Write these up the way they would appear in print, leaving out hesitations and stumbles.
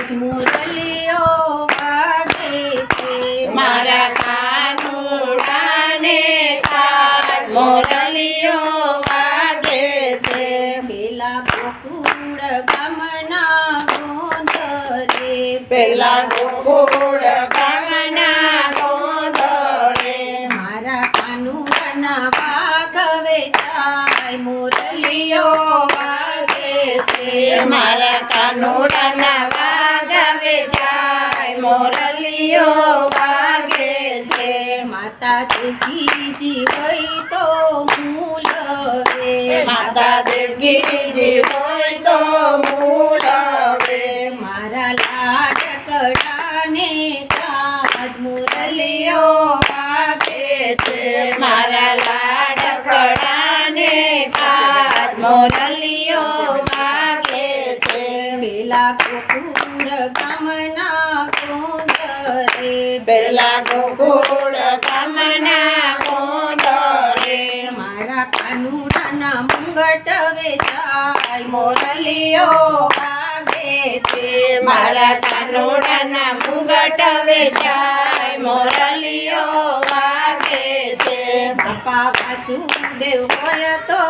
મુરલીઓ વાગે છે મારા કાનુડાને કાજ મુરલીઓ વાગે છે પેલા ગોકુળ ગામના ગોંધરે પેલા ગોકુળ ગામના ગોંધરે મારા કાનુડાના વાગવે જાય મુરલીઓ વાગે છે મારા કાનુડાના વાગવે જાય મુરલીઓ વાગે છે માતા દેવકીજી હોય તો મૂલવે માતા દેવકીજી હોય તો મૂલવે મારા લાડકડાને કાજ મુરલીઓ વાગે છે મારા લાડકડાને કાજ મુરલીઓ વાગે છે પેલા ગોકુળ ગામના ગોંધરે પેલા ગોકુળ ગામના ગોંધરે મારા કાનુડાના મુંગટ વેચાય મુરલીઓ વાગે છે મારા કાનુડાના મુગટ વેચાય મુરલીઓ વાગે છે બાપા વાસુદેવ હોય તો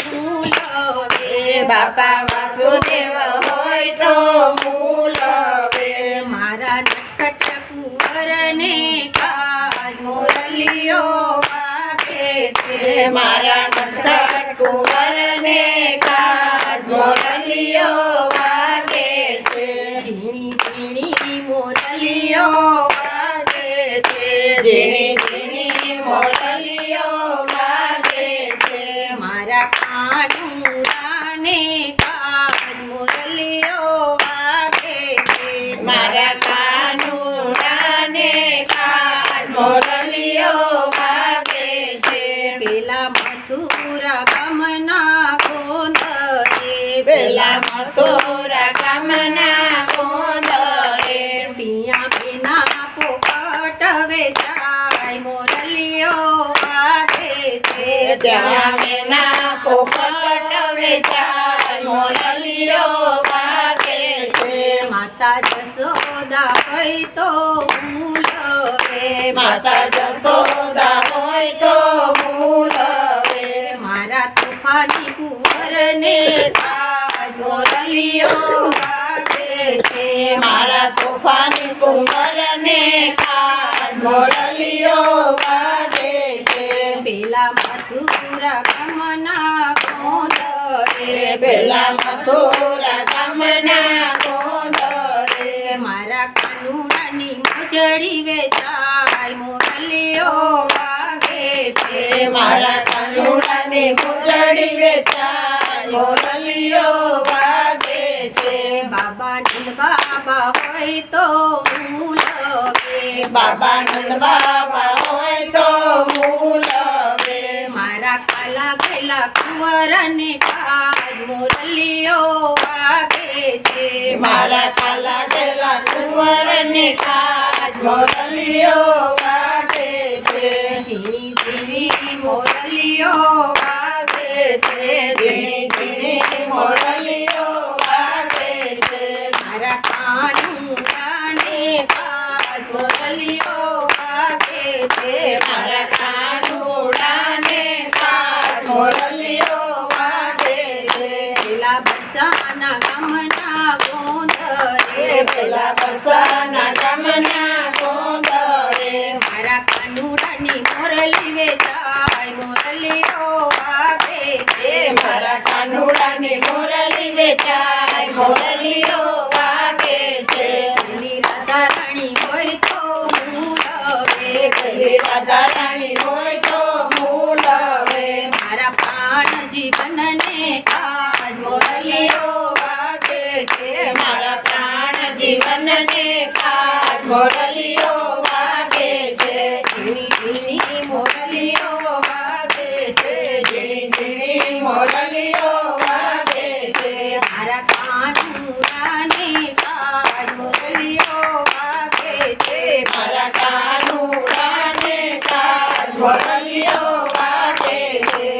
મૂલવે બાપા વાસુદેવ હોય તો મૂલવે મારા નટખટ કુંવરને કાજ મુરલીઓ વાગે છે મારા નટખટ કુંવરને કાજ મુરલીઓ વાગે છે ઝીણી ઝીણી મુરલીઓ વાગે છે ઝીણી ઝીણી મુરલીઓ વાગે છે મારા કાનુડાને કાજ મુરલીઓ વાગે છે મારા કાનુડાને કાજ મુરલીઓ વાગે છે પેલા મથુરા ગામના ગોંધરે પેલા મથુરા ગામના ગોંધરે પિયા બેના પોપટ વેચાય મુરલીઓ વાગે છે ત્યાં મેના પોપટ વેચાય મુરલીઓ વાગે છે માતા જસોદા હોય તો મૂલવે માતા જસોદા હોય તો મૂલવે મારા તોફાની કુંવરને કાજ મુરલીઓ વાગે છે મારા તોફાની કુંવરને કાજ મુરલીઓ વાગે છે પેલા મથુરા ગામના ગોંધરે પેલા મથુરા ગામના ગોંધરે મારા કાનુડાની મોજડી વેચાય મુરલીઓ વાગે છે મારા કાનુડાની મુરલી વેચાય મુરલીઓ વાગે છે બાબા નંદ બાબા હોય તો મૂલવે બાબા નંદ બાબા હોય તો મૂલવે મારા કાલા ગયેલા કુંવરને કાજ મુરલીઓ વાગે છે મારા કાલા ગયેલા કુંવરને કાજ મુરલીઓ વાગે છે ઝીણી ઝીણી મુરલીઓ વાગે છે ઝીણી ઝીણી મુરલીઓ વાગે છે મારા કાનુડાને કાજ મુરલીઓ વાગે છે મારા કાનુડાને કાજ મુરલીઓ વાગે છે પેલા બરસાના ગામના ગોંધરે પેલા બરસાના ગામના ગોંધરે મારા કાનુડાની મુરલી વેચાય મુરલીઓ વાગે છે મારા કાનુડાની મુરલી વેચાય મુરલીઓ વાગે છે પેલી રાધા રાણી હોય તો મૂલવે પેલી રાધા રાણી હોય તો મૂલવે મારા પ્રાણ જીવનને કાજ મુરલીઓ વાગે છે મારા પ્રાણ જીવનને કાજ મુરલીઓ વાગે છે ઝીણી ઝીણી મુરલીઓ વાગે છે ઝીણી ઝીણી મુરલીઓ વાગે છે મારા કાનુડાને કાજ મુરલીઓ વાગે છે મારા કાનુડાને કાજ મુરલીઓ વાગે છે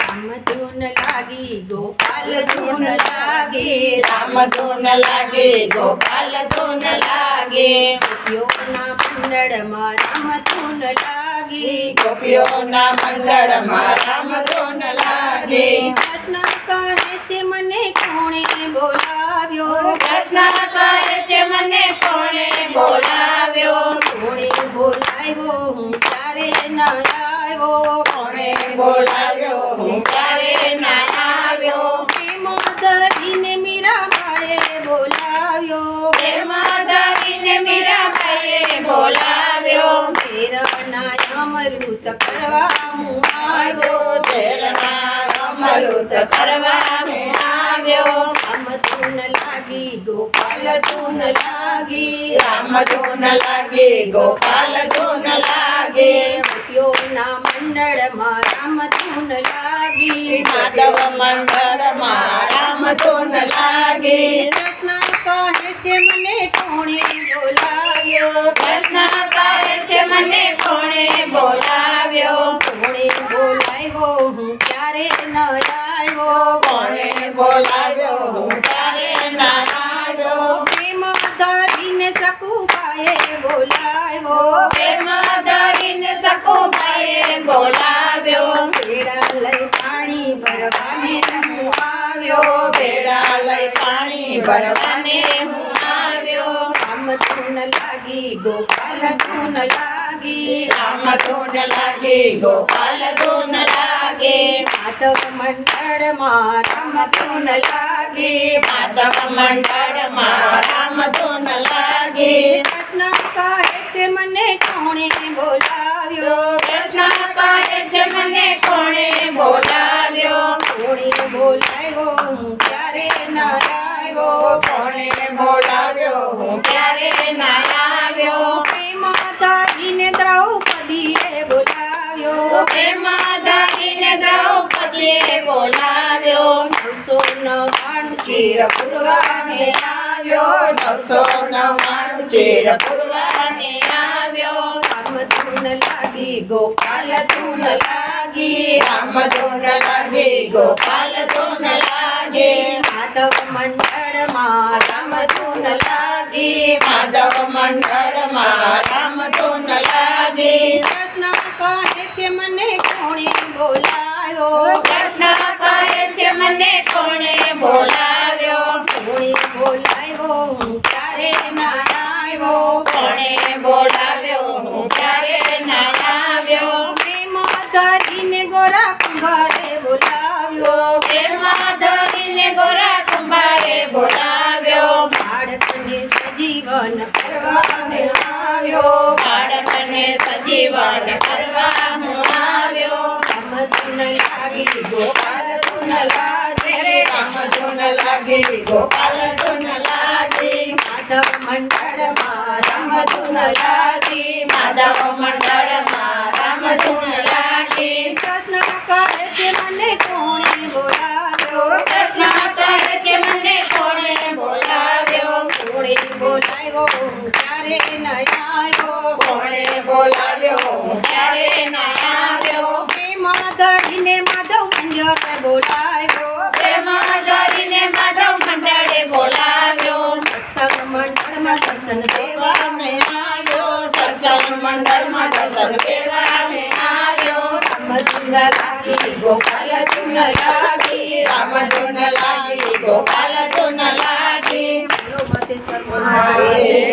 રામ ધૂન લાગી ગોપાલ ધૂન લાગે રામ રામ ધૂન લાગી ગોપાલ ધૂન લાગી ગોપીઓના મંડળમાં રામ ધૂન લાગી ગોપીઓના મંડળમાં રામ ધૂન લાગી કૃષ્ણ કહે છે મને કોણે બોલાવ્યો કૃષ્ણ કહે છે મને કોણે બોલાવ્યો કોણે બોલાવ્યો હું ક્યારે ના આવ્યો કોણે બોલાવ્યો હું ક્યારે ના આવ્યો પ્રેમ ધરીને મીરાબાઈએ બોલાવ્યો પ્રેમમાં ધરીને મીરાબાઈએ બોલાવ્યો તેરના અમૃત કરવા હું આવ્યો ઝેરના અમૃત કરવા હું આવ્યો રામ ધૂન લાગી ગોપાલ ધૂન લાગી રામ ધૂન લાગી ગોપાલ ધૂન લાગી ગોપીઓના મંડળમાં રામ ધૂન લાગી માધવ મંડળમાં રામ ધૂન લાગી કૃષ્ણ કહે છે મને કોણે બોલાવ્યો કૃષ્ણ કહે છે મને કોણે બોલાવ્યો કોણે બોલાવ્યો હું ક્યારે ન આવ્યો કોણે બોલાવ્યો હું ક્યારે ના આવ્યો પ્રેમ ધરીને સકુબાએ બોલાવ્યો પ્રેમમાં ધરીને સકુબાઈએ બોલાવ્યો બેડા લઈ પાણી ભરવાને હું આવ્યો બેડા લઈ પાણી ભરવાને હું આવ્યો રામ ધૂન લાગી ગોપાલ ધૂન લાગી રામ ધૂન લાગી ગોપાલ ધૂન લાગી માધવ મંડળમાં રામ ધૂન લાગી માધવ મંડળમાં રામ ધૂન લાગી કૃષ્ણ કહે છે મને કોણે બોલાવ્યો કૃષ્ણ કહે છે મને કોણે બોલાવ્યો કોણે બોલાવ્યો હું ક્યારે ના આવ્યો કોણે બોલાવ્યો હું ક્યારે ના આવ્યો પ્રેમ ધરીને દ્રૌપદીએ બોલાવ્યો પ્રેમમાં ધરીને દ્રૌપદીએ બોલાવ્યો 999 ચીર પૂરવાને આવ્યો 999 ચીર પૂરવાને આવ્યો રામ ધૂન લાગી ગોપાલ ધૂન લાગી રામ ધૂન લાગી ગોપાલ ધૂન લાગી માધવ મંડળમાં રામ ધૂન લાગી માધવ મંડળમાં રામ ધૂન લાગી કૃષ્ણ કહે છે મને કોણે બોલાવ્યો કૃષ્ણ કહે છે મને કોણે બોલાવ્યો કોણે બોલાવ્યો હું ક્યારે ના આવ્યો કોણે બોલાવ્યો હું ક્યારે ના આવ્યો પ્રેમ ધરીને ગોરા કુંભારે બોલાવ્યો પ્રેમમાં ધરીને ગોરા કુંભારે બોલાવ્યો બાળકને સજીવન કરવા હું આવ્યો બાળકને સજીવન કરવા હું આવ્યો રામ ધૂન લાગી ગોપાલ ધૂન લાગી રામ ધૂન લાગી ગોપાલ ધૂન લાગી માધવ મંડળમાં રામ ધૂન લાગી માધવ મંડળમાં રામ ધૂન લાગી કૃષ્ણ કહે છે મને કોણે બોલાવ્યો કૃષ્ણ કહે છે મને કોણે બોલાવ્યો કોણે બોલાવ્યો હું ક્યારે ન આવ્યો કોણે બોલાવ્યો હું ક્યારે ના આવ્યો પ્રેમ ધરીને માધવ મંજર બોલાવ્યો પ્રેમમાં ધરીને માધવ મંડળે બોલાવ્યો સત્સંગ મંડળમાં દર્શન દેવા અમે આવ્યો સત્સંગ મંડળમાં દર્શન દેવા અમે આવ્યો રામ ધૂન લાગી ગોપાલ ધૂન લાગી રામ ધૂન લાગી ગોપાલ ધૂન લાગી બોલો માતેશ્વર મહાદેવ.